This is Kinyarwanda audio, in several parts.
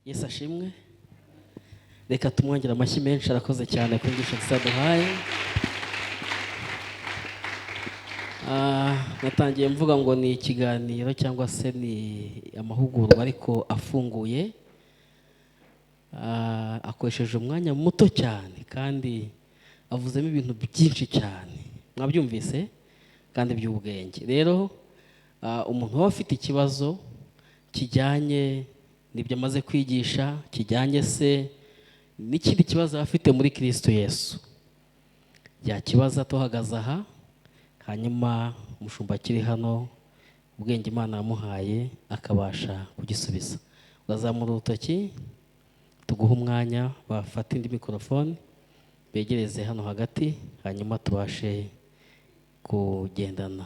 Yesu ashimwe. Reka tumwongere amashyi menshi, arakoze cyane ku nyigisho zisaduhaye. Natangiye mvuga ngo ni ikiganiro cyangwa se ni amahugurwa ariko afunguye. Akoresheje umwanya muto cyane kandi avuzemo ibintu byinshi cyane. Mwabyumvise kandi by'ubwenge. Rero umuntu waba afite ikibazo kijyanye n'ibyo amaze kwigisha, kijyanye se n'ikindi kibazo afite muri Kristo Yesu, yakibaza tuhagaze aha, hanyuma umushumba akiri hano ubwenge Imana yamuhaye akabasha kugisubiza. Bazamura urutoki, tuguha umwanya, bafata indi mikrofone begereze hano hagati, hanyuma tubashe kugendana.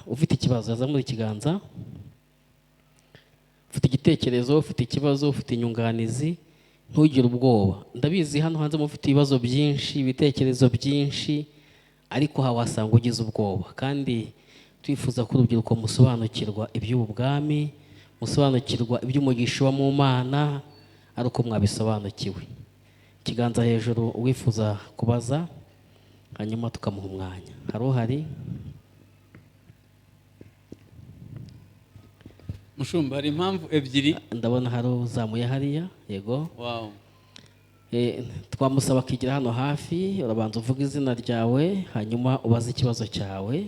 Ufite ikibazo yazamura ikiganza. Ufite igitekerezo, ufite ikibazo, ufite inyunganizi, ntugire ubwoba. Ndabizi hano hanze mufite ibibazo byinshi, ibitekerezo byinshi, ariko wasanga ugize ubwoba. Kandi twifuza ko urubyiruko musobanukirwa iby'ubu bwami, musobanukirwa iby'umugisha wa mu Mana, ari uko mwabisobanukiwe. Ikiganza hejuru uwifuza kubaza, hanyuma tukamuha umwanya. Hari uhari? Mushumba, hari impamvu ebyiri. Ndabona hari uzamuye hariya. Yego. Wow. Twamusaba kigira hano hafi, urabanza uvuga izina ryawe, hanyuma ubaze ikibazo cyawe.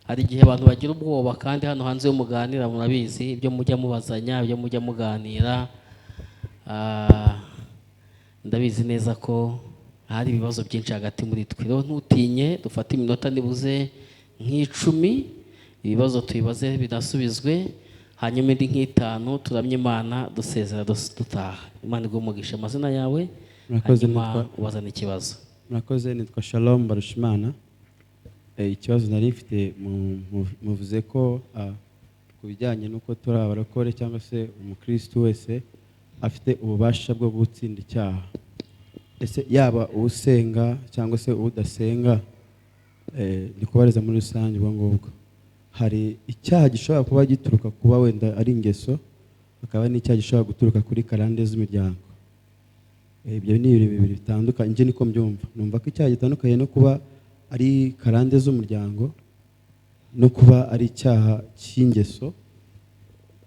Hari igihe abantu bagira ubwoba kandi hano hanze yo muganira murabizi ibyo mujya mubazanya, ibyo mujya muganira. Ndabizi neza ko hari ibibazo byinshi hagati muri twe. Rero ntutinye, dufate iminota nibuze nk'10, ibibazo tubibaze binasubizwe, hanyuma indi nk'5 turamye Imana dusezera dutaha. Imana igumugisha. Amazina yawe, hanyuma ubazana ikibazo. Murakoze, nitwa Shalom Barushimana. Ikibazo nari mfite, muvuze ko ku bijyanye n'uko turi abarokore cyangwa se umukristo wese afite ububasha bwo gutsinda icyaha. Ese yaba usenga cyangwa se udasenga, ni kubariza muri rusange ubwo ngubwo. Hari icyaha gishobora kuba gituruka kuba wenda ari ingeso, hakaba n'icyaha gishobora guturuka kuri karande z'imiryango. Ibyo ni ibintu bibiri bitandukanye. Nje niko mbyumva. Numva ko icyaha gitandukanye no kuba ari karande z'umuryango no kuba ari icyaha cy'ingeso,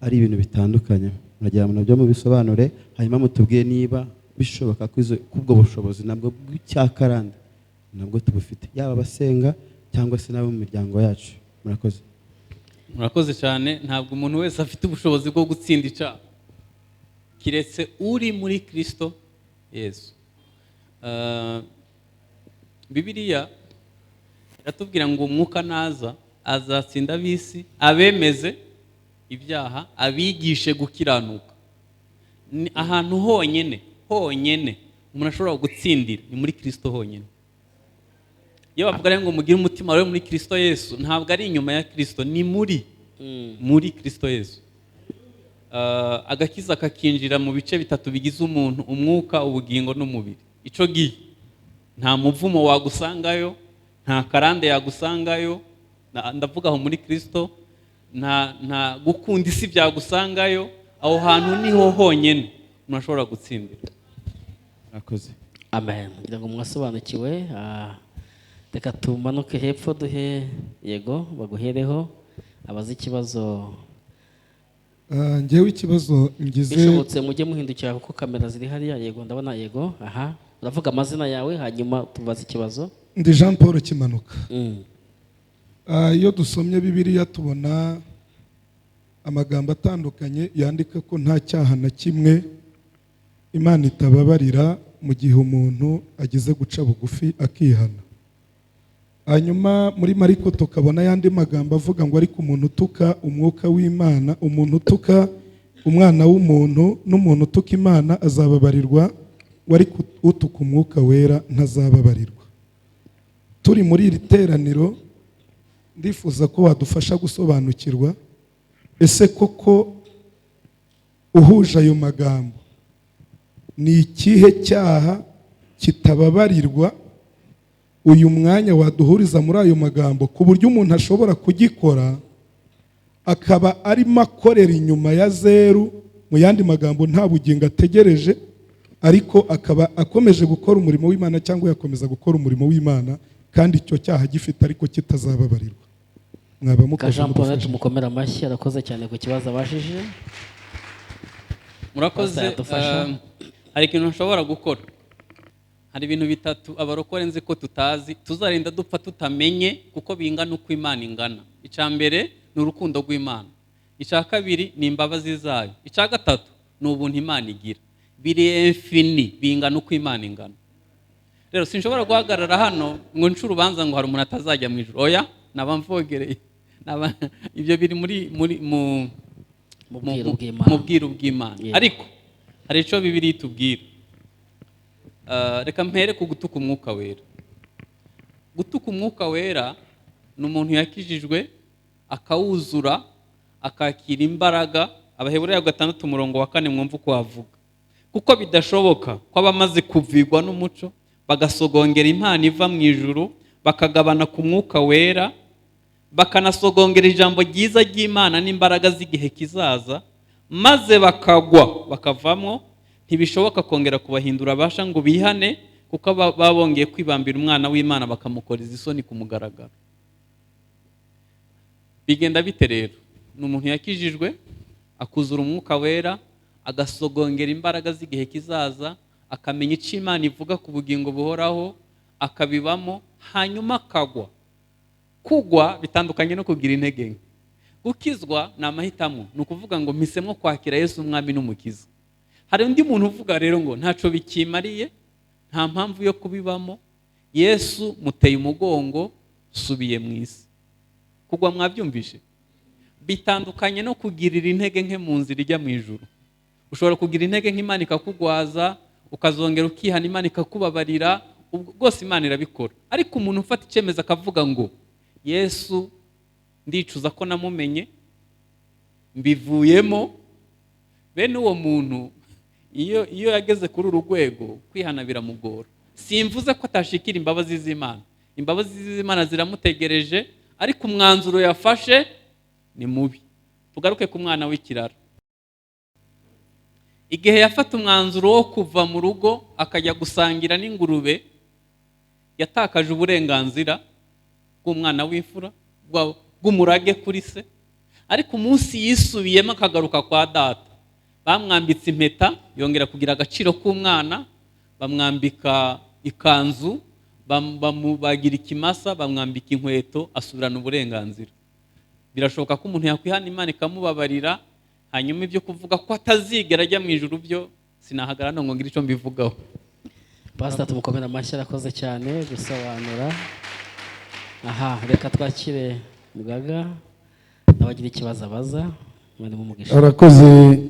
ari ibintu bitandukanye. Muragira ngo nabyo mubisobanure, hanyuma mutubwiye niba bishoboka ko ubwo bushobozi nabwo bw'icyaha karande nabwo tubufite, yaba abasenga cyangwa se n'abo mu miryango yacu. Murakoze. Murakoze cyane. Ntabwo umuntu wese afite ubushobozi bwo gutsinda icyaha kiretse uri muri Kristo Yesu. Bibiliya iratubwira ngo umwuka naza azatsinda ab'isi, abemeze ibyaha, abigishe gukiranuka. Ni ahantu honyine umuntu ashobora gutsindira ni muri Kristo honyine. Iyo bavuga ngo mugire umutima wawe muri Kristo Yesu, ntabwo ari inyuma ya Kristo, ni muri Kristo Yesu. Agakiza kakinjira mu bice bitatu bigize umuntu: umwuka, ubugingo n'umubiri. Ico gihe nta muvumo wagusangayo, nta karande yagusangayo, ndavuga aho muri Kristo, nta gukunda isi byagusangayo. Aho hantu niho honyine umuntu ashobora gutsindira. Murakoze. Amen. Kugira ngo mwasobanukiwe, reka tumanuke hepfo duhe Yego baguhereho abaza ikibazo. Njyewe ikibazo ngize, bishobotse mujye muhindukira kuko kamera ziri hariya. Yego, ndabona. Yego. Uravuga amazina yawe hanyuma tubaza ikibazo. Ndi Jean Paul Kimanuka. Iyo dusomye Bibiliya tubona amagambo atandukanye yandika ko nta cyaha na kimwe Imana itababarira mu gihe umuntu agize guca bugufi akihana. Hanyuma muri Mariko tukabona yandi magambo avuga ngo ariko umuntu utuka umwuka w'Imana, umuntu utuka umwana w'umuntu n'umuntu utuka Imana azababarirwa, wari utuka umwuka wera ntazababarirwa. Turi muri iri teraniro, ndifuza ko wadufasha gusobanukirwa, ese koko uhuje ayo magambo ni ikihe cyaha kitababarirwa? Uyu mwanya waduhuriza muri ayo magambo ku buryo umuntu ashobora kugikora akaba arimo akorera inyuma ya zeru mu yandi magambo nta bugingo ategereje, ariko akaba akomeje gukora umurimo w'Imana cyangwa yakomeza gukora umurimo w'Imana kandi icyo cyaha gifite ariko kitazababarirwa. Mwaba mukoze Jean Paul mudufashe. tumukomera amashyi, arakoze cyane ku kibazo abajije. murakoze. Hari ikintu nshobora gukora. Hari ibintu bitatu abarokore nzi ko tutazi, tuzarinda dupfa tutamenye kuko bingana uko Imana ingana. Icya mbere ni urukundo rw'Imana, icya kabiri ni imbabazi zayo, icya gatatu ni ubuntu Imana igira. Biri infini, bingana uko Imana ingana. Rero sinshobora guhagarara hano ngo nce urubanza ngo hari umuntu atazajya mu ijuru. Oya, nabamvogereye. Ibyo biri mu bwiru bw'Imana. Ariko hari icyo Bibiliya itubwira. Reka mpere ku gutuka umwuka wera. Gutuka umwuka wera ni umuntu yakijijwe akawuzura akakira imbaraga. Abaheburayo 6:4 mwumva uko wavuga. Kuko bidashoboka ko abamaze kuvigwa n'umuco bagasogongera impano iva mu ijuru, bakagabana ku mwuka wera, bakanasogongera ijambo ryiza ry'Imana n'imbaraga z'igihe kizaza, maze bakagwa bakavamo, ntibishoboka kongera kubahindura abasha ngo bihane, kuko babongeye kwibambira umwana w'Imana bakamukoreza isoni ku mugaragaro. Bigenda bite rero? Ni umuntu yakijijwe akuzura umwuka wera, agasogongera imbaraga z'igihe kizaza, akamenya icyo Imana ivuga ku bugingo buhoraho, akabibamo, hanyuma akagwa. Kugwa bitandukanye no kugira intege nke. Gukizwa ni amahitamo, ni ukuvuga ngo mpisemo kwakira Yesu umwami n'umukiza. Hari undi muntu uvuga rero ngo ntaco bikimariye, nta mpamvu yo kubibamo, Yesu muteye umugongo, subiye mu isi. Kugwa mwabyumvishe? Bitandukanye no kugirira intege nke mu nzira ijya mu ijuru. Ushobora kugira intege nke Imana ikakugwaza, ukazongera ukihana Imana ikakubabarira, rwose Imana irabikora. Ariko umuntu ufata icyemezo akavuga ngo Yesu ndicuza ko namumenye, mbivuyemo, bene uwo muntu iyo yageze kuri uru rwego kwihana biramugora. Simvuze ko atashikira imbabazi z'Imana. Imbabazi z'Imana ziramutegereje, ariko umwanzuro yafashe ni mubi. Tugaruke ku mwana w'ikirara. Igihe yafata umwanzuro wo kuva mu rugo akajya gusangira n'ingurube, yatakaje uburenganzira bw'umwana w'imfura, bw'umurage kuri se. Ariko umunsi yisubiyemo akagaruka kwa data, bamwambitse impeta, yongera kugira agaciro k'umwana, bamwambika ikanzu, bamubagira ikimasa, bamwambika inkweto, asubirana uburenganzira. Birashoboka ko umuntu yakwihana Imana ikamubabarira, hanyuma ibyo kuvuga ko atazigera ajya mu ijuru byo sinahagarana ngo ngire icyo mbivugaho. Pastor tumukomera amashyi, arakoze cyane gusobanura. Aha, reka twakire Mugaga nabagira ikibazo abaza. Mwene mumugisha. Arakoze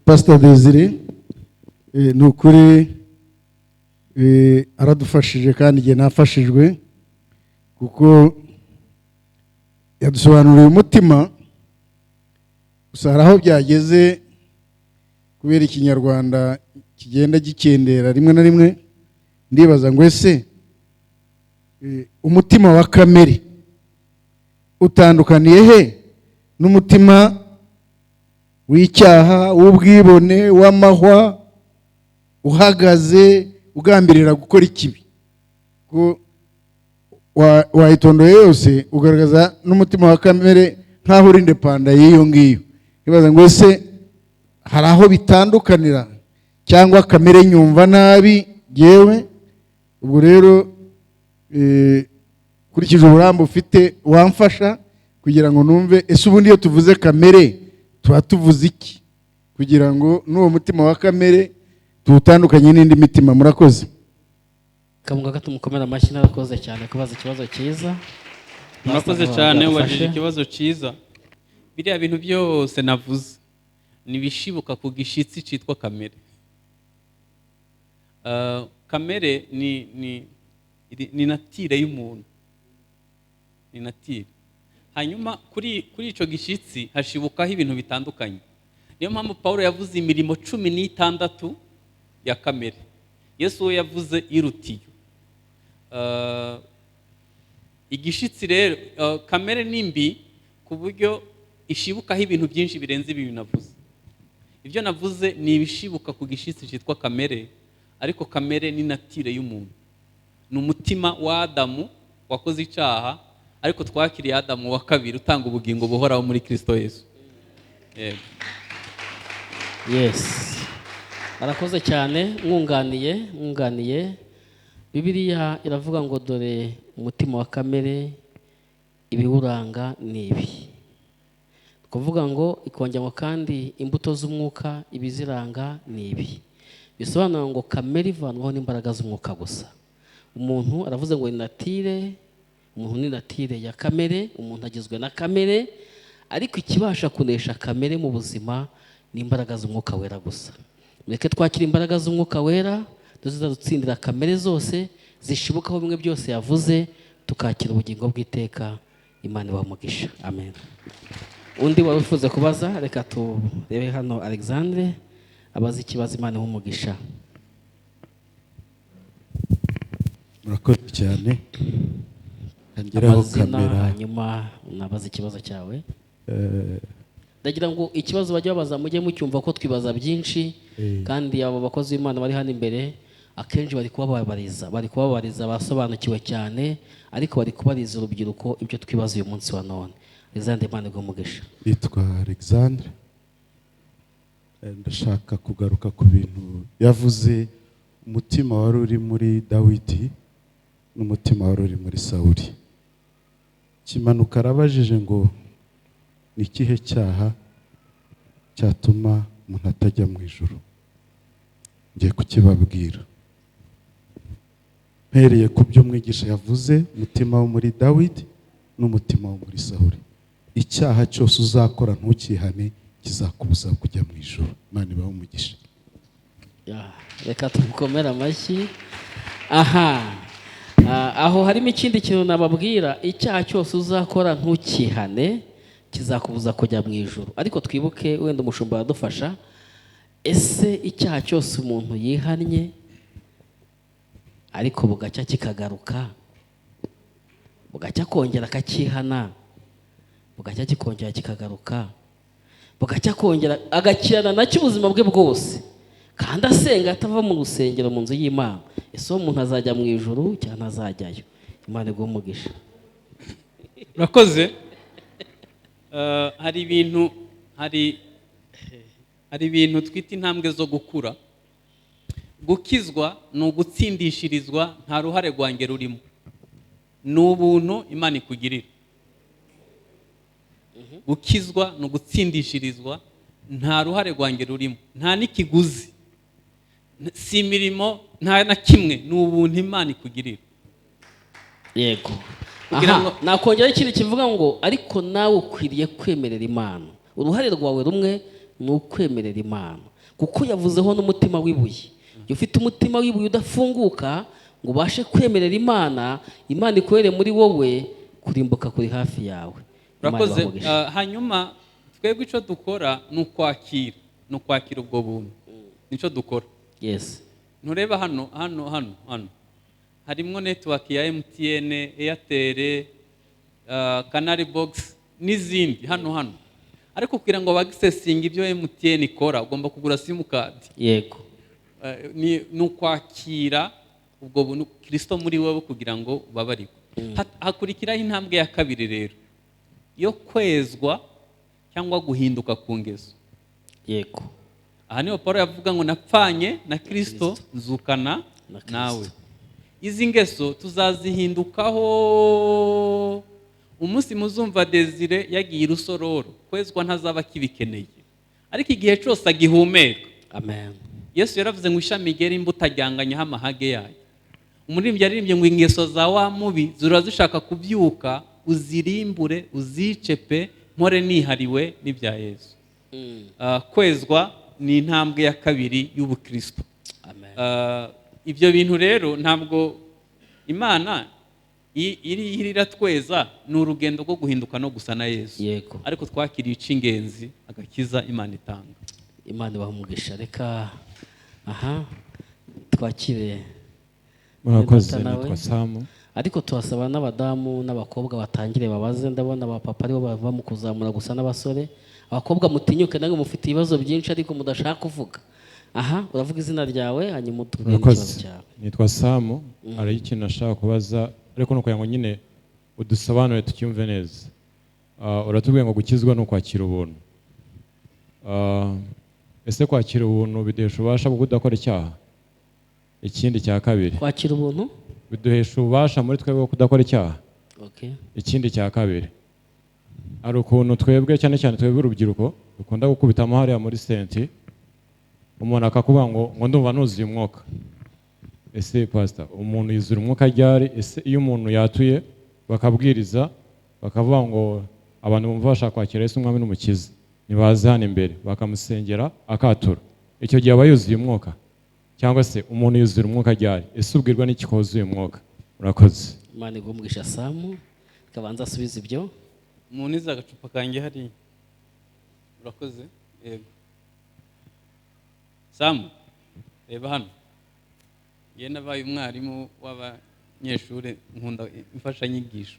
Pastor Desire. Ni ukuri aradufashije kandi igihe nafashijwe, kuko yadusobanuriye umutima. Gusa hari aho byageze kubera ikinyarwanda kigenda gikendera rimwe na rimwe, ndibaza ngo ese umutima wa kamere utandukaniye he n'umutima w'icyaha, w'ubwibone, w'amahwa, uhagaze ugambirira gukora ikibi? Ko wayitondoye yose ugaragaza n'umutima wa kamere nk'aho uri indepanda y'iyo ngiyo. Ndibaza ngo ese hari aho bitandukanira, cyangwa kamere nyumva nabi yewe? Ubwo rero kurikije uburambe ufite wamfasha kugira ngo numve ese ubundi iyo tuvuze kamere tuba tuvuze iki, kugira ngo n'uwo mutima wa kamere tuwutandukanye n'indi mitima. Murakoze. Kamugaga tumukomera amashyi, narakoze cyane kubaza ikibazo cyiza. Murakoze cyane, wajije ikibazo cyiza. Biriya bintu byose navuze nibishibuka ku gishitsi cyitwa kamere. Kamere ni natire y'umuntu, ni natire. Hanyuma kuri icyo gishitsi hashibukaho ibintu bitandukanye. Niyo mpamvu Paulo yavuze imirimo 16 ya kamere. Yesu we yavuze irutiyo. Igishitsi rero, kamere nimbi ku buryo ishibukaho ibintu byinshi birenze ibi navuze. ibyo navuze ni ibishibuka ku gishitsi cyitwa kamere, ariko kamere ni natire y'umuntu, ni umutima wa Adamu wakoze icyaha, ariko twakiriye Adamu wa kabiri utanga ubugingo buhoraho muri Kristo Yesu. Yes, arakoze cyane. Mwunganiye Bibiliya iravuga ngo dore umutima wa kamere ibiwuranga ni ibi, kuvuga ngo ikongera kandi imbuto z'umwuka ibiziranga ni ibi. Bisobanura ngo kamere ivanwaho n'imbaraga z'umwuka gusa. Umuntu aravuze ngo umuntu ni natire ya kamere, umuntu agizwe na kamere, ariko ikibasha kunesha kamere mu buzima ni imbaraga z'umwuka wera gusa. Mureke twakira imbaraga z'umwuka wera dutsindira kamere zose zishibukaho bimwe byose yavuze, tukakira ubugingo bw'iteka. Imana ibahe umugisha, amen. Undi wari ufuze kubaza, reka turebe hano. Alexandre abaza ikibazo. Imana ibahe umugisha. Murakoze cyane. Hangiraho kamera, hanyuma nabaza ikibazo cyawe. Ndagira ngo ikibazo bajya babaza mujye mucyumva ko twibaza byinshi, kandi abo bakozi b'Imana bari hano imbere akenshi bari kubabariza basobanukiwe cyane, ariko bari kubariza urubyiruko ibyo twibaza uyu munsi wa none. Alexandre, Imana iguhe umugisha. Yitwa Alexandre. Ndashaka kugaruka ku bintu yavuze, umutima wari uri muri Dawidi n'umutima wari uri muri Sawuli. Kimanuka arabajije ngo ni ikihe cyaha cyatuma umuntu atajya mu ijuru? Ngiye kukibabwira mpereye ku byo umwigisha yavuze, umutima wo muri Dawidi n'umutima wo muri Sawuli. Icyaha cyose uzakora ntukihane kizakubuza kujya mu ijuru. Imana ibahe umugisha. Reka tumukomere amashyi. Aho harimo ikindi kintu nababwira, icyaha cyose uzakora ntukihane kizakubuza kujya mu ijuru. Ariko twibuke, wenda umushumba aradufasha, ese icyaha cyose umuntu yihannye ariko bugacya kikagaruka, bugacya kongera akakihana, bugacya kikongera kikagaruka, bugacya kongera agakirana nacyo ubuzima bwe bwose, kandi asenga atava mu rusengero, mu nzu y'Imana, ese uwo muntu azajya mu ijuru cyangwa ntazajyayo? Imana iguhe umugisha. Murakoze. Hari ibintu twita intambwe zo gukura. Gukizwa ni ugutsindishirizwa, nta ruhare rwanjye rurimo, ni ubuntu Imana ikugirira. Gukizwa ni ugutsindishirizwa, nta ruhare rwanjye rurimo, nta n'ikiguzi, si imirimo, nta na kimwe, ni ubuntu Imana ikugirira. Yego. Nakongera ikindi kivuga ngo ariko nawe ukwiriye kwemerera Imana. Uruhare rwawe rumwe ni ukwemerera Imana, kuko yavuzeho n'umutima w'ibuye. Iyo ufite umutima w'ibuye udafunguka ngo ubashe kwemerera Imana, Imana ikorere muri wowe, kurimbuka kuri hafi yawe. Murakoze. Hanyuma twebwe icyo dukora ni ukwakira ubwo buntu, nicyo dukora. Yes. Ntureba hano harimo network ya MTN, Airtel, Canal Box n'izindi hano, ariko kugira ngo bagisesinga ibyo MTN ikora ugomba kugura simukadi. Yego. Ni ukwakira ubwo buntu Kristo muri wowe kugira ngo babarikwe. Hakurikiraho intambwe ya kabiri rero yo kwezwa cyangwa guhinduka ku ngeso. Yego. Aha niho Paulo yavuga ngo napfanye na Kristo nzukana nawe. Izi ngeso tuzazihindukaho umunsi muzumva Desire yagiye irusororo, kwezwa ntazaba kibikeneye, ariko igihe cyose agihumeka. Amen. Yesu yaravuze ngo ishami rigera imbuto ajyanganyaho amahage yayo. Umuririmbyi yaririmbye ngo ingeso za wa mubi zirazishaka kubyuka, uzirimbure uzice pe, mpore nihariwe n'ibya Yesu. Kwezwa ni intambwe ya kabiri y'ubukristo. Amen. Ibyo bintu rero ntabwo Imana iratweza, ni urugendo rwo guhinduka no gusa na Yesu. Yego. Ariko twakiriye icy'ingenzi, agakiza Imana itanga. Imana ibahe umugisha. Reka twakire. Murakoze. Nitwa Samu. Ariko tuhasaba n'abadamu n'abakobwa batangire babaze. Ndabona abapapa aribo bava mu kuzamura gusa n'abasore. abakobwa mutinyuke namwe mufite ibibazo byinshi ariko mudashaka kuvuga. Aha uravuga izina ryawe hanyuma utubwire ikibazo cyawe. Nitwa Samu. Hari ikintu nashaka kubaza ariko nuko yango nyine udusobanure tucyumve neza. Uratubwiye ngo gukizwa no kwakira ubuntu. Ese kwakira ubuntu biduhesha ububasha bwo kudakora icyaha? Ikindi cya kabiri, kwakira ubuntu biduhesha ububasha muri twebwe bwo kudakora icyaha? Okay. Ikindi cya kabiri, ari ukuntu twebwe cyane cyane twebwe urubyiruko dukunda gukubitamo hariya muri senti, umuntu akakuvuga ngo ndumva nuzuye umwuka. Ese pastor, umuntu yuzura umwuka ryari? Ese iyo umuntu yatuye bakabwiriza bakavuga ngo abantu bumva bashaka kwakira Yesu umwami n'umukiza, nibaze hano imbere bakamusengera akatura, icyo gihe aba yuzuye umwuka? Cyangwa se umuntu yuzura umwuka ryari? Ese ubwirwa n'iki ko wuzuye umwuka? Murakoze. Imana igumugisha Samu, kabanza asubiza ibyo. Umuntu iza agacupa kanjye hari. Urakoze? Yego. Samu, reba hano. Ye nabaye umwarimu w'abanyeshuri nkunda imfashanyigisho.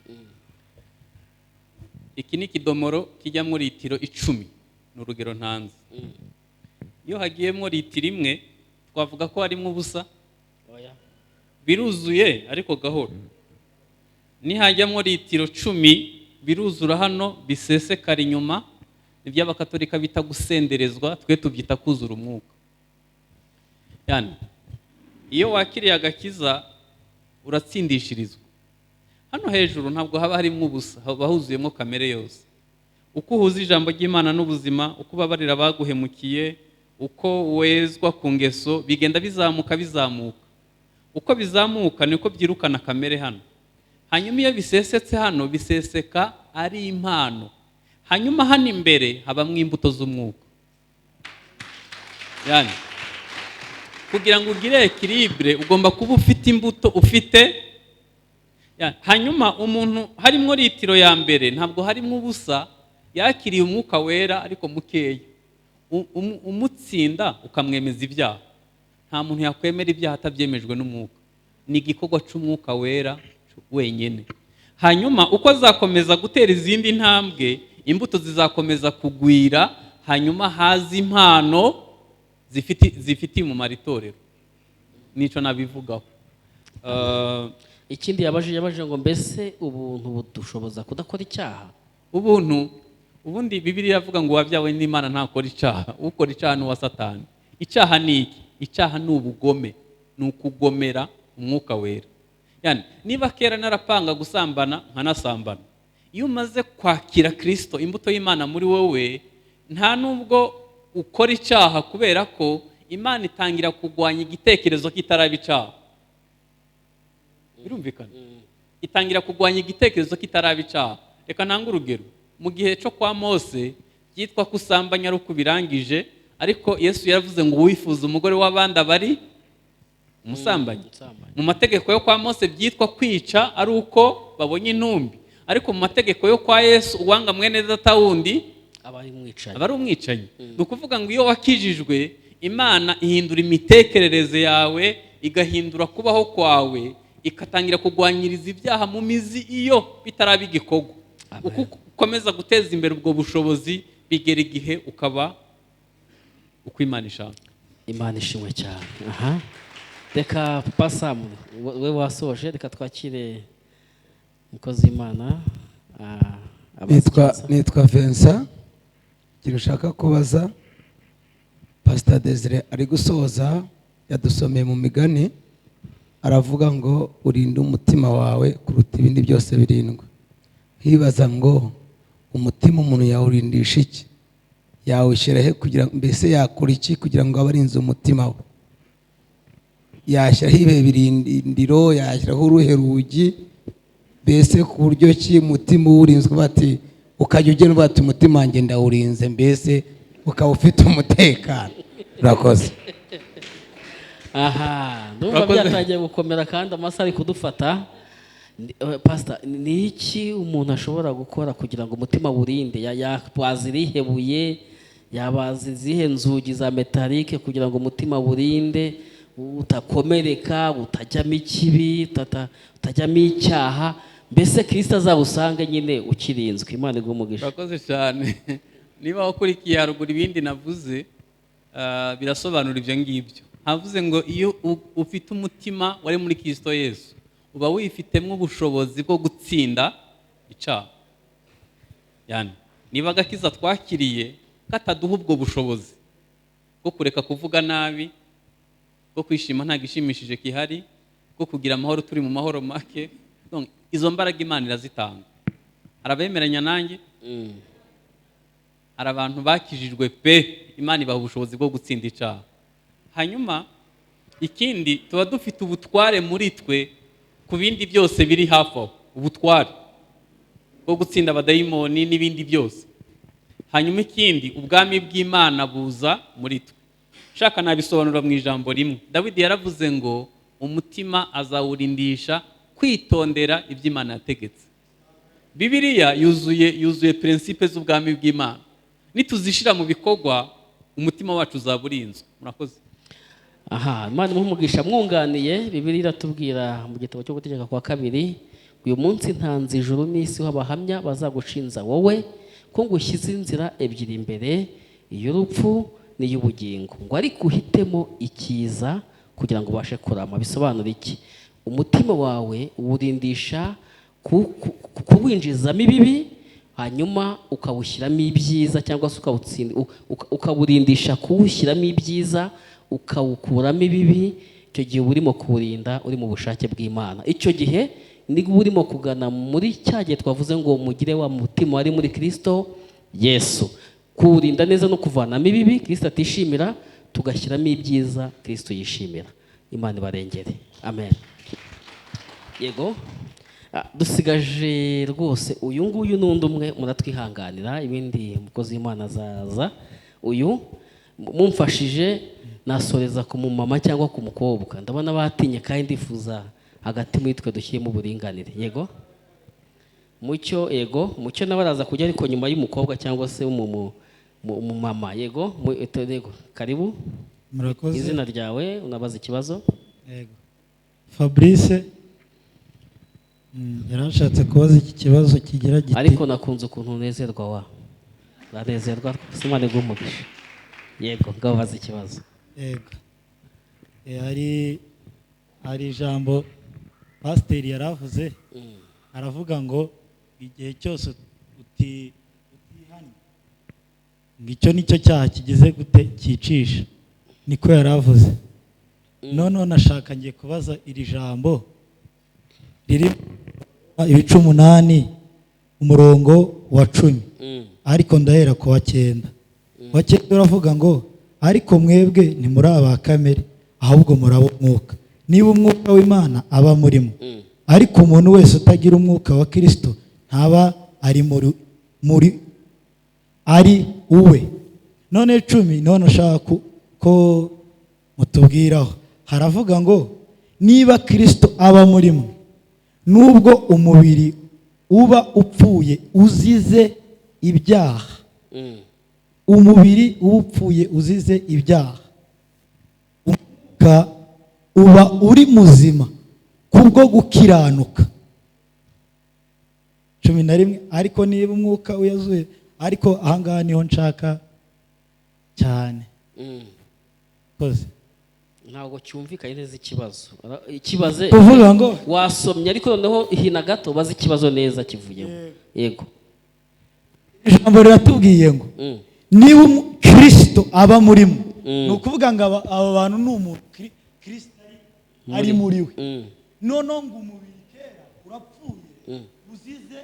Iki ni kidomoro kijyamo litiro 10 n'urugero ntanze. Iyo hagiyemo litiro imwe twavuga ko harimo ubusa. Oya. Biruzuye ariko gahoro. Nihajyamo litiro 10 biruzura hano bisesekara inyuma, iby'abakatolika bita gusenderezwa, twe tubyita kuzura umwuka. Yani iyo wakiriye agakiza uratsindishirizwa. Hano hejuru ntabwo haba harimo ubusa, haba huzuyemo kamere yose. Uko uhuza ijambo ry'Imana n'ubuzima, uko babarira abaguhemukiye, uko wezwa ku ngeso, bigenda bizamuka. Uko bizamuka niko byirukana kamere hano. Hanyuma iyo bisesetse hano, biseseka ari impano. Hanyuma hano imbere habamwe imbuto z'umwuka. Yani kugira ngo ugire equilibre ugomba kuba ufite imbuto ufite. Hanyuma umuntu harimo litiro ya mbere ntabwo harimo ubusa, yakiriye umwuka wera ariko mukeya. Umutsinda ukamwemeza ibyaha. Nta muntu yakwemera ibyaha atabyemejwe n'umwuka. Ni igikorwa cy'umwuka wera wenyine. Hanyuma uko azakomeza gutera izindi ntambwe, imbuto zizakomeza kugwira, hanyuma haza impano zifitiye umumaro itorero. Nico nabivugaho. Ikindi yabajije ngo mbese ubuntu budushoboza kudakora icyaha? Ubuntu ubundi Bibiliya iravuga ngo wabyawe n'Imana ntakora icyaha. Ukora icyaha ni uwa Satani. Icyaha ni iki? Icyaha ni ubugome, ni ukugomera umwuka wera. Yani niba kera narapanga gusambana nkanasambana, iyo umaze kwakira Kristo, imbuto y'Imana muri wowe, nta nubwo ukora icyaha kubera ko Imana itangira kugwanya igitekerezo kitaraba icyaha. Birumvikana? Itangira kugwanya igitekerezo kitaraba icyaha. Reka ntange urugero. Mu gihe cyo kwa Mose byitwa kusambanya ari uko birangije, ariko Yesu yaravuze ngo wifuza umugore w'abandi abari umusambanyi. Mu mategeko yo kwa Mose byitwa kwica ari uko babonye intumbi, ariko mu mategeko yo kwa Yesu uwanga mwene data wundi aba ari umwicanyi. Ni ukuvuga ngo iyo wakijijwe, Imana ihindura imitekerereze yawe, igahindura kubaho kwawe, ikatangira kugwanyiriza ibyaha mu mizi iyo bitaraba igikorwa. Uko ukomeza guteza imbere ubwo bushobozi, bigera igihe ukaba uko Imana ishaka. Imana ishimwe cyane. Aha. Reka Papa Samu, we wasoje, reka twakire umukozi w'Imana. Nitwa Vincent. Ikintu ushaka kubaza, Pastor Desire ari gusoza, yadusomeye mu migani, aravuga ngo urinde umutima wawe kuruta ibindi byose birindwa. Hibaza ngo umutima umuntu yawurindisha iki? Yawushyira he kugira mbese yakora iki kugira ngo abarinze umutima we? Yashyiraho ibihe birindiro, yashyiraho uruhe rugi, mbese ku buryo ki umutima uwurinzwe bati ukajya ugenda bati umutima wanjye ndawurinze, mbese ukaba ufite umutekano. Urakoze. Aha, ndumva byatangiye gukomera kandi amasaha ari kudufata. Pastor, ni iki umuntu ashobora gukora kugira ngo umutima burinde? Yabaza irihebuye, yabaza izihe nzugi za metalike kugira ngo umutima burinde utakomereka, utajyamo ikibi, utajyamo icyaha, mbese Kristo azawusange nyine ukirinzwe? Imana igumugisha. Urakoze cyane. niba wakurikiye haruguru ibindi navuze birasobanura ibyo ngibyo. Havuze ngo iyo ufite umutima wari muri Kristo Yesu uba wifitemo ubushobozi bwo gutsinda icyaha. Yani niba agakiza twakiriye kataduha ubwo bushobozi bwo kureka kuvuga nabi, bwo kwishima nta gishimishije kihari, bwo kugira amahoro turi mu mahoro make, izo mbaraga Imana irazitanga. Arabemeranya nanjye? Hari abantu bakijijwe pe, Imana ibaha ubushobozi bwo gutsinda icyaha. Hanyuma ikindi tuba dufite ubutware muri twe ku bindi byose biri hafi aho, ubutware bwo gutsinda abadayimoni n'ibindi byose. Hanyuma ikindi, ubwami bw'Imana buza muri twe. Shaka nabisobanura mu ijambo rimwe. Dawidi yaravuze ngo umutima azawurindisha kwitondera ibyo Imana yategetse. Bibiliya yuzuye principe z'ubwami bw'Imana. Nituzishira mu bikorwa umutima wacu uzaburinzwe. Murakoze. Aha, Imana imuhumugisha mwunganiye. Bibiliya iratubwira mu gitabo cyo gutegeka kwa 2, uyu munsi ntanze ijuru n'isi w'abahamya bazagucinza wowe ko ngushyize inzira ebyiri imbere, iy'urupfu n'iy'ubugingo, ngo ariko uhitemo ikiza kugira ngo ubashe kurama. Bisobanura iki? Umutima wawe uwurindisha kuwinjizamo ibibi, hanyuma ukawushyiramo ibyiza, cyangwa se ukawurindisha kuwushyiramo ibyiza ukawukuramo ibibi. Icyo gihe uba urimo kuwurinda, uri mu bushake bw'Imana. Icyo gihe nibwo urimo kugana muri cya gihe twavuze ngo mugire wa mutima wari muri Kristo Yesu, kuwurinda neza no kuvanamo ibibi Kristo atishimira, tugashyiramo ibyiza Kristo yishimira. Imana ibarengere. Amen. Yego, dusigaje rwose uyu nguyu n'undi umwe, muratwihanganira, ibindi umukozi w'Imana azaza. Uyu mumfashije nasoreza ku mumama cyangwa ku mukobwa, ndabona batinye kandi ndifuza hagati muri twe dushyiremo uburinganire. Yego Mucyo, yego Mucyo nawe araza kujya ariko nyuma y'umukobwa cyangwa se umumama. Yego karibu. Murakoze. Izina ryawe unabaza ikibazo? Yego, Fabrice. Yarashatse kubaza iki kibazo kigira giti, ariko nakunze ukuntu unezerwa uranezerwa, Imana igumugisha. Yego, ngabaza ikibazo. Yego, hari ijambo pasiteri yaravuze, aravuga ngo igihe cyose utihanye ngo icyo nicyo cyaha kigize gute cyicisha, niko yaravuze. Noneho nashaka ngiye kubaza iri jambo riri ibice 8 umurongo wa 10, ariko ndahera ku wa 9. Wa 9 uravuga ngo ariko mwebwe ntimuri aba kamere ahubwo murabo mwuka, niba umwuka w'Imana aba murimo. Ariko umuntu wese utagira umwuka wa Kristo ntaba ari uwe. None 10, none ushaka ko mutubwiraho, haravuga ngo niba Kristo aba murimo, nubwo umubiri uba upfuye uzize ibyaha, umubiri uba upfuye uzize ibyaha, umwuka uba uri muzima kubwo gukiranuka. 11. Ariko niba umwuka uyazuye, ariko ahangaha niho nshaka cyane. Koze ntabwo cyumvikanye neza ikibazo. Ikibaze kuvuga ngo wasomye, ariko noneho hina gato bazi ikibazo neza kivuyemo. Yego, ijambo riratubwiye ngo niba Kristo aba murimo, ni ukuvuga ngo aba bantu ni umuntu Kristo ari muri we. Noneho ngo umubiri kera urapfuye uzize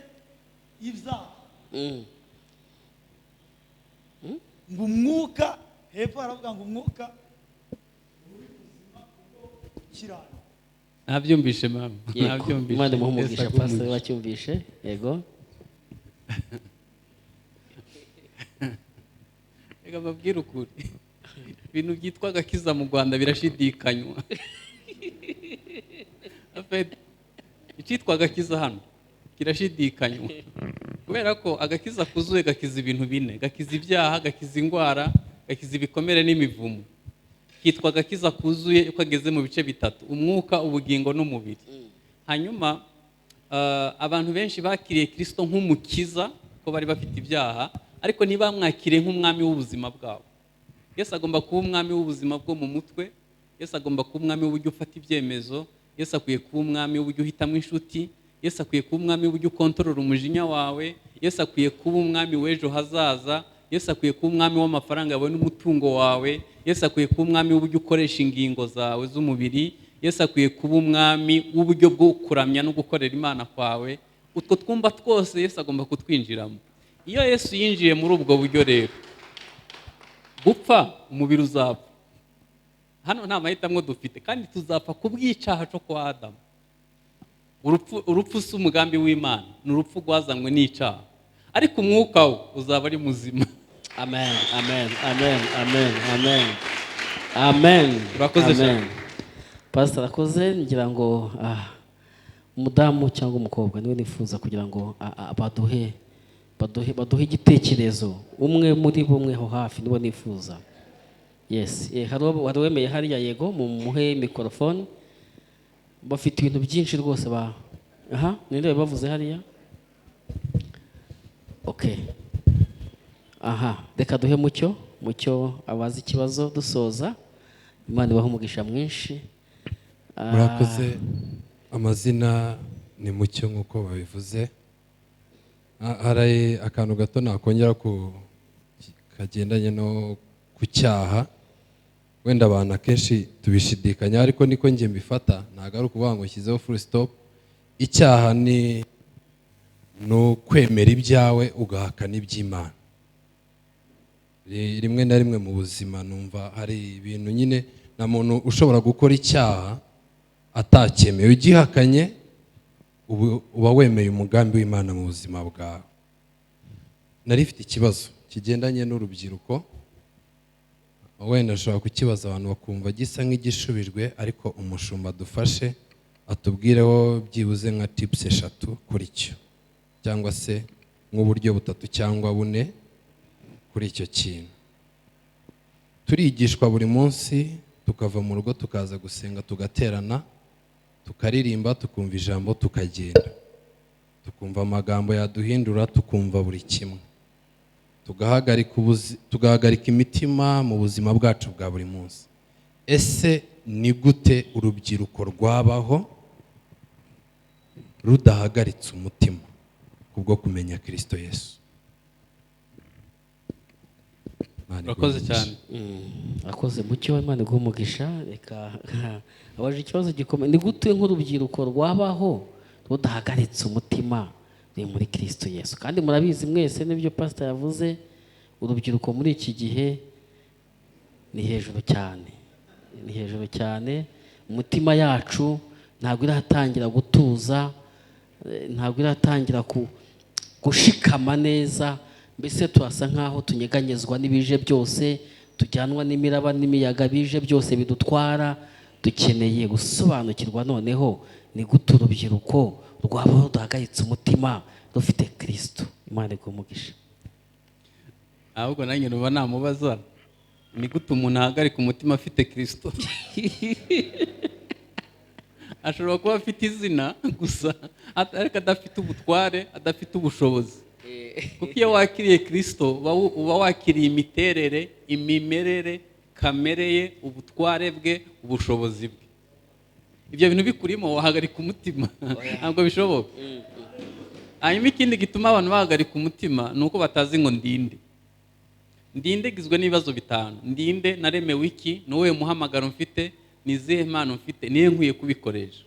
ibyaha, ngo umwuka hepfo haravuga ngo umwuka uri muzima kubwo gukiranuka. Nabyumvishe mama. Nabyumvishe. Imana imuhumugisha pastor wacyumvishe. Yego. Ega babwira ukuri. Ibintu byitwa agakiza mu Rwanda birashidikanywa. Afite icyitwa agakiza hano kirashidikanywa. Kubera ko agakiza kuzuye gakiza ibintu 4, gakiza ibyaha, gakiza indwara, gakiza ibikomere n'imivumo. Kitwa agakiza kuzuye uko ageze mu bice 3: umwuka, ubugingo n'umubiri. Hanyuma abantu benshi bakiriye Kristo nk'umukiza ko bari bafite ibyaha, ariko ntibamwakire nk'umwami w'ubuzima bwabo. Yesu agomba kuba umwami w'ubuzima bwo mu mutwe. Yesu agomba kuba umwami w'uburyo ufata ibyemezo. Yesu akwiye kuba umwami w'uburyo uhitamo inshuti. Yesu akwiye kuba umwami w'uburyo ukontorora umujinya wawe. Yesu akwiye kuba umwami w'ejo hazaza. Yesu akwiye kuba umwami w'amafaranga yawe n'umutungo wawe. Yesu akwiye kuba umwami w'uburyo ukoresha ingingo zawe z'umubiri. Yesu akwiye kuba umwami w'uburyo bwo kuramya no gukorera Imana kwawe. Utwo twumva twose Yesu agomba kutwinjiramo. Iyo Yesu yinjiye muri ubwo buryo rero, gupfa umubiri uzapfa. Hano nta mahitamo dufite, kandi tuzapfa kubw'icyaha cyo kwa Adamu. Urupfu si umugambi w'Imana, ni urupfu rwazanywe n'icyaha, ariko umwuka we uzaba ari muzima. Amen, amen, amen, amen, amen, amen. Urakoze cyane. Pastor akoze, ngira ngo umudamu cyangwa umukobwa niwe nifuza kugira ngo baduhe igitekerezo, umwe muri bumwe ho hafi niwe nifuza. Yes, hari wemeye hariya, yego mumuhe mikrofone. Bafite ibintu byinshi rwose ninde bavuze hariya? Okay. Reka duhe mucyo abazi ikibazo dusoza. Imana ibahe umugisha mwinshi. Murakoze. Amazina ni Mucyo nk'uko babivuze. Hari akantu gato nakongera kagendanye no ku cyaha. Wenda abantu akenshi tubishidikanya, ariko niko njye mbifata. Ntabwo ari ukuvuga ngo nshyizeho full stop. Icyaha ni ukwemera ibyawe ugahakana iby'Imana. Rimwe na rimwe mu buzima numva hari ibintu nyine na muntu ushobora gukora icyaha atacyemeye. Ugihakanye uba wemeye umugambi w'Imana mu buzima bwawe. Nari mfite ikibazo kigendanye n'urubyiruko. Wenda nshobora kukibaza abantu bakumva gisa nk'igishubijwe, ariko umushumba dufashe atubwireho byibuze nka tips 3 kuri cyo, cyangwa se nk'uburyo 3 cyangwa 4 kuri icyo kintu. Turigishwa buri munsi, tukava mu rugo tukaza gusenga, tugaterana, tukaririmba, tukumva ijambo, tukagenda, tukumva amagambo yaduhindura, tukumva buri kimwe, tugahagarika imitima mu buzima bwacu bwa buri munsi. Ese ni gute urubyiruko rwabaho rudahagaritse umutima kubwo kumenya Kristo Yesu? Urakoze cyane. Akoze Mucyo, Imana iguhe umugisha. Reka abaje ikibazo gikomeye, ni gute nk'urubyiruko rwabaho rudahagaritse umutima ni muri Kristo Yesu? Kandi murabizi mwese n'ibyo pastor yavuze, urubyiruko muri iki gihe ni hejuru cyane, umutima yacu ntabwo iratangira gutuza, ntabwo iratangira gushikama neza. Mbese turasa nkaho tunyeganyezwa n'ibije byose, tujyanwa n'imiraba n'imiyaga bije byose bidutwara. Dukeneye gusobanukirwa noneho ni gute urubyiruko rwabaho rudahagaritse umutima rufite Kristo. Imana iguhe umugisha. Ahubwo nanjye nuba namubaza, ni gute umuntu ahagarika umutima afite Kristo? Ashobora kuba afite izina gusa, ariko adafite ubutware, adafite ubushobozi. Kuko iyo wakiriye Kristo uba wakiriye imiterere, imimerere, kamere ye, ubutware bwe, ubushobozi bwe. Ibyo bintu bikurimo wahagarika umutima? Ntabwo bishoboka. Hanyuma ikindi gituma abantu bahagarika umutima ni uko batazi ngo ndinde. Ndinde gizwe n'ibibazo 5. Ndinde, naremewe iki, ni wowe muhamagaro mfite, ni izihe mpano mfite, niye nkwiye kubikoresha.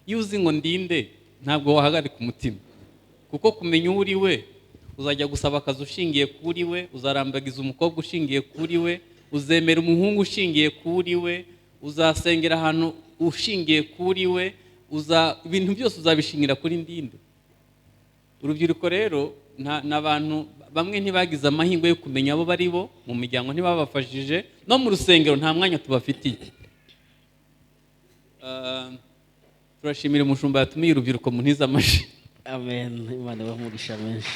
Iyo uzi ngo ndinde, ntabwo wahagarika umutima, kuko kumenya uri we, uzajya gusaba akazi ushingiye kuri we, uzarambagiza umukobwa ushingiye kuri we, uzemera umuhungu ushingiye kuri we, uzasengera ahantu ushingiye kuri we, ibintu byose uzabishingira kuri ndinde. Urubyiruko rero n'abantu bamwe ntibagize amahirwe yo kumenya abo bari bo, mu miryango ntibabafashije, no mu rusengero nta mwanya tubafitiye. Turashimira umushumba yatumiye urubyiruko mu ntiza amashi. Amen. Imana ibahe umugisha menshi.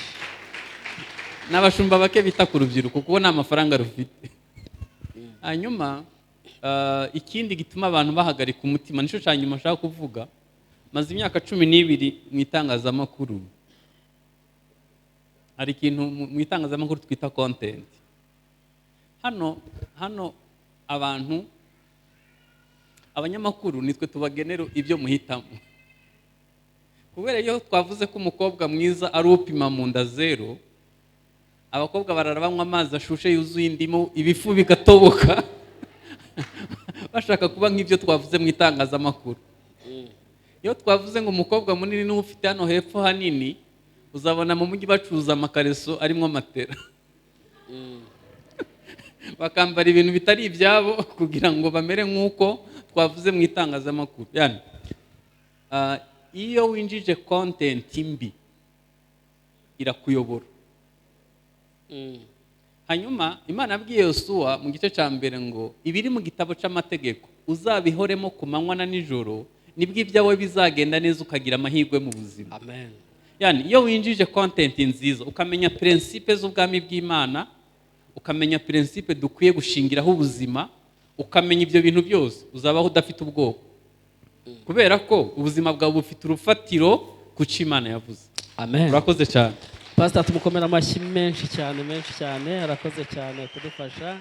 N'abashumba bake bita ku rubyiruko kuko nta mafaranga rufite. Hanyuma ikindi gituma abantu bahagarika umutima, nico cyanyuma nshaka kuvuga. Maze imyaka 12 mu itangazamakuru, hari ikintu mu itangazamakuru twita content. Hano abanyamakuru nitwe tubagenera ibyo muhitamo. Kubera iyo twavuze ko umukobwa mwiza ari upima mu nda zero, abakobwa barara banywa amazi ashushe yuzuye indimu, ibifu bigatoboka bashaka kuba nk'ibyo twavuze mu itangazamakuru. Iyo twavuze ngo umukobwa munini n'uwo ufite hano hepfo hanini, uzabona mu mujyi bacuruza amakareso arimo matera bakambara ibintu bitari ibyabo kugira ngo bamere nk'uko twavuze mu itangazamakuru. Yani iyo winjije content mbi irakuyobora. Hanyuma Imana yabwiye Yosuwa mu gice cya mbere ngo ibiri mu gitabo cy'amategeko uzabihoremo ku manywa na nijoro, nibwo ibyawe bizagenda neza ukagira amahirwe mu buzima. Amen. Yani iyo winjije content nziza, ukamenya principe z'ubwami bw'Imana, ukamenya principe dukwiye gushingiraho ubuzima, ukamenya ibyo bintu byose, uzabaho udafite ubwoba. Kubera ko ubuzima bwawe bufite urufatiro ku cyo Imana yavuze. Amen. Urakoze cyane. Pastor, tumukomera amashyi menshi cyane, arakoze cyane kudufasha.